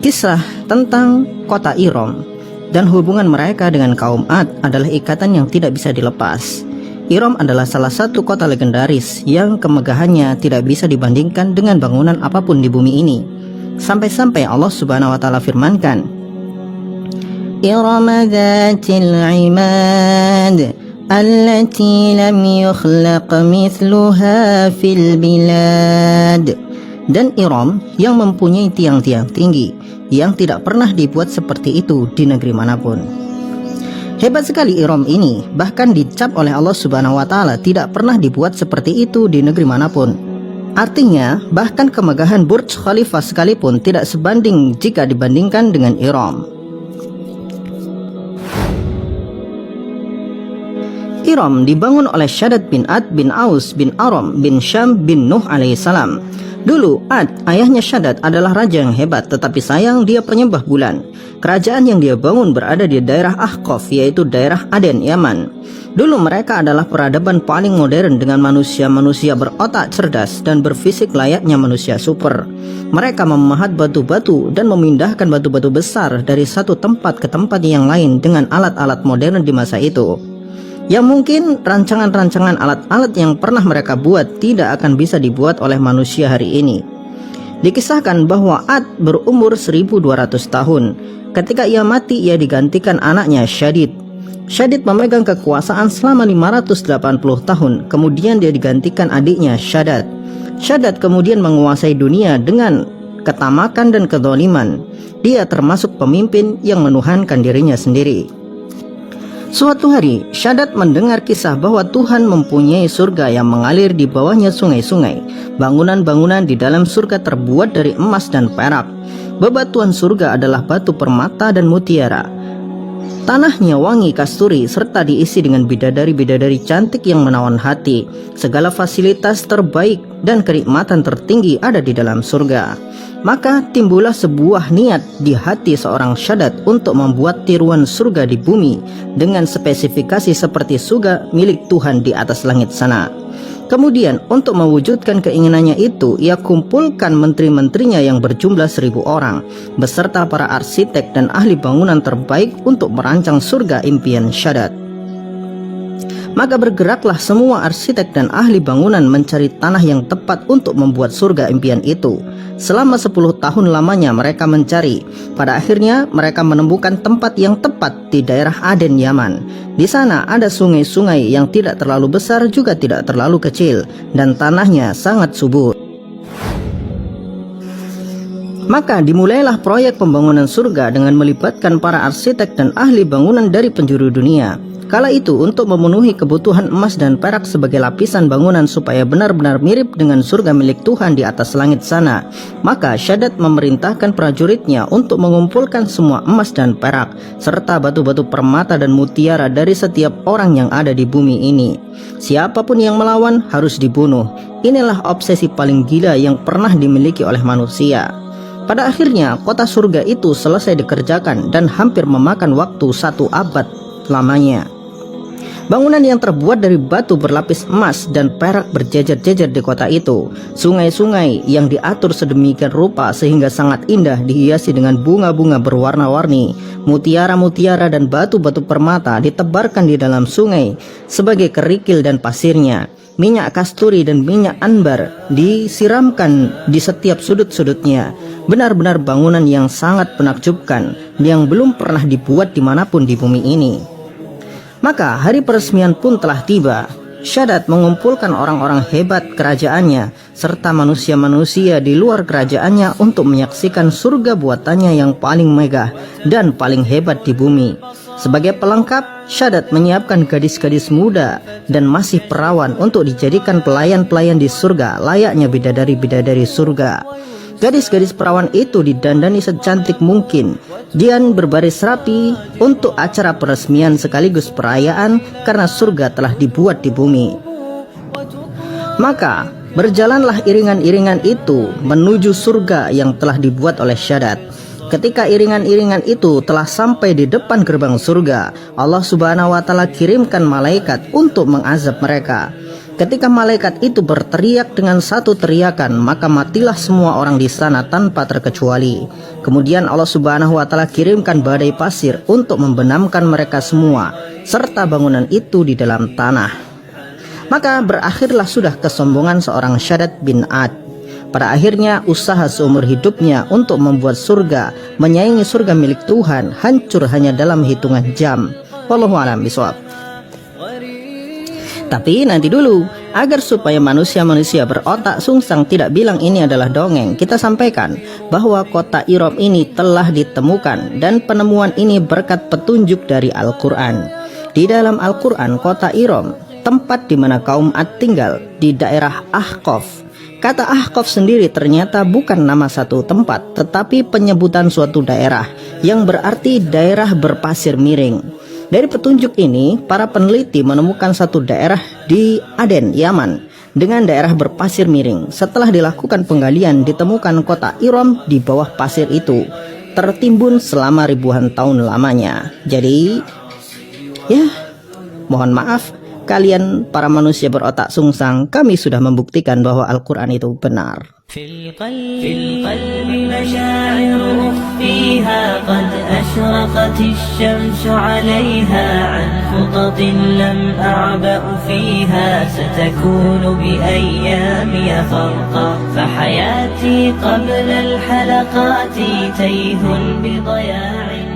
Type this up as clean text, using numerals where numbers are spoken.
Kisah tentang kota Iram dan hubungan mereka dengan kaum Ad adalah ikatan yang tidak bisa dilepas. Iram adalah salah satu kota legendaris yang kemegahannya tidak bisa dibandingkan dengan bangunan apapun di bumi ini. Sampai-sampai Allah Subhanahu wa taala firmankan, Iram dzatil imad allati lam yukhlaq mithluha fil bilad. Dan Iram yang mempunyai tiang-tiang tinggi yang tidak pernah dibuat seperti itu di negeri manapun. Hebat sekali Iram ini, bahkan dicap oleh Allah Subhanahu wa taala tidak pernah dibuat seperti itu di negeri manapun. Artinya, bahkan kemegahan Burj Khalifa sekalipun tidak sebanding jika dibandingkan dengan Iram. Iram dibangun oleh Shaddad bin Ad bin Aus bin Aram bin Syam bin Nuh alaihissalam. Dulu Ad, ayahnya Shaddad, adalah raja yang hebat, tetapi sayang dia penyembah bulan. Kerajaan yang dia bangun berada di daerah Ahqaf, yaitu daerah Aden, Yaman. Dulu mereka adalah peradaban paling modern dengan manusia-manusia berotak cerdas dan berfisik layaknya manusia super. Mereka memahat batu-batu dan memindahkan batu-batu besar dari satu tempat ke tempat yang lain dengan alat-alat modern di masa itu. Yang mungkin rancangan-rancangan alat-alat yang pernah mereka buat tidak akan bisa dibuat oleh manusia hari ini. Dikisahkan bahwa Ad berumur 1200 tahun. Ketika ia mati, ia digantikan anaknya Syadid. Syadid memegang kekuasaan selama 580 tahun. Kemudian dia digantikan adiknya Shaddad. Shaddad kemudian menguasai dunia dengan ketamakan dan kezaliman. Dia termasuk pemimpin yang menuhankan dirinya sendiri. Suatu hari, Shaddad mendengar kisah bahwa Tuhan mempunyai surga yang mengalir di bawahnya sungai-sungai. Bangunan-bangunan di dalam surga terbuat dari emas dan perak. Bebatuan surga adalah batu permata dan mutiara. Tanahnya wangi kasturi serta diisi dengan bidadari-bidadari cantik yang menawan hati. Segala fasilitas terbaik dan kenikmatan tertinggi ada di dalam surga. Maka timbullah sebuah niat di hati seorang Shaddad untuk membuat tiruan surga di bumi dengan spesifikasi seperti surga milik Tuhan di atas langit sana. Kemudian untuk mewujudkan keinginannya itu, ia kumpulkan menteri-menterinya yang berjumlah 1000 orang beserta para arsitek dan ahli bangunan terbaik untuk merancang surga impian Shaddad. Maka bergeraklah semua arsitek dan ahli bangunan mencari tanah yang tepat untuk membuat surga impian itu. Selama 10 tahun lamanya mereka mencari. Pada akhirnya mereka menemukan tempat yang tepat di daerah Aden, Yaman. Di sana ada sungai-sungai yang tidak terlalu besar juga tidak terlalu kecil, dan tanahnya sangat subur. Maka dimulailah proyek pembangunan surga dengan melibatkan para arsitek dan ahli bangunan dari penjuru dunia. Kala itu untuk memenuhi kebutuhan emas dan perak sebagai lapisan bangunan supaya benar-benar mirip dengan surga milik Tuhan di atas langit sana, maka Shaddad memerintahkan prajuritnya untuk mengumpulkan semua emas dan perak serta batu-batu permata dan mutiara dari setiap orang yang ada di bumi ini. Siapapun yang melawan harus dibunuh. Inilah obsesi paling gila yang pernah dimiliki oleh manusia. Pada akhirnya kota surga itu selesai dikerjakan dan hampir memakan waktu 1 abad lamanya. Bangunan yang terbuat dari batu berlapis emas dan perak berjejer-jejer di kota itu. Sungai-sungai yang diatur sedemikian rupa sehingga sangat indah dihiasi dengan bunga-bunga berwarna-warni. Mutiara-mutiara dan batu-batu permata ditebarkan di dalam sungai sebagai kerikil dan pasirnya. Minyak kasturi dan minyak ambar disiramkan di setiap sudut-sudutnya. Benar-benar bangunan yang sangat menakjubkan yang belum pernah dibuat dimanapun di bumi ini. Maka hari peresmian pun telah tiba. Shaddad mengumpulkan orang-orang hebat kerajaannya serta manusia-manusia di luar kerajaannya untuk menyaksikan surga buatannya yang paling megah dan paling hebat di bumi. Sebagai pelengkap, Shaddad menyiapkan gadis-gadis muda dan masih perawan untuk dijadikan pelayan-pelayan di surga layaknya bidadari-bidadari surga. Gadis-gadis perawan itu didandani secantik mungkin dan berbaris rapi untuk acara peresmian sekaligus perayaan karena surga telah dibuat di bumi. Maka berjalanlah iringan-iringan itu menuju surga yang telah dibuat oleh Shaddad. Ketika iringan-iringan itu telah sampai di depan gerbang surga, Allah Subhanahu wa taala kirimkan malaikat untuk mengazab mereka. Ketika malaikat itu berteriak dengan satu teriakan, maka matilah semua orang di sana tanpa terkecuali. Kemudian Allah Subhanahu wa Ta'ala kirimkan badai pasir untuk membenamkan mereka semua, serta bangunan itu di dalam tanah. Maka berakhirlah sudah kesombongan seorang Shaddad bin Ad. Pada akhirnya usaha seumur hidupnya untuk membuat surga, menyaingi surga milik Tuhan, hancur hanya dalam hitungan jam. Wallahu a'lam bishawab. Tapi nanti dulu, agar supaya manusia-manusia berotak sungsang tidak bilang ini adalah dongeng, kita sampaikan bahwa kota Iram ini telah ditemukan, dan penemuan ini berkat petunjuk dari Al-Quran. Di dalam Al-Quran, kota Iram, tempat di mana kaum Ad tinggal, di daerah Ahqaf. Kata Ahqaf sendiri ternyata bukan nama satu tempat, tetapi penyebutan suatu daerah, yang berarti daerah berpasir miring. Dari petunjuk ini, para peneliti menemukan satu daerah di Aden, Yaman, dengan daerah berpasir miring. Setelah dilakukan penggalian, ditemukan kota Iram di bawah pasir itu, tertimbun selama ribuan tahun lamanya. Jadi, ya, mohon maaf, kalian para manusia berotak sungsang, kami sudah membuktikan bahwa Al-Quran itu benar. في القلب مشاعر أخفيها قد أشرقت الشمس عليها عن خطط لم أعبأ فيها ستكون بأيامي فرقا فحياتي قبل الحلقات تيه بضياع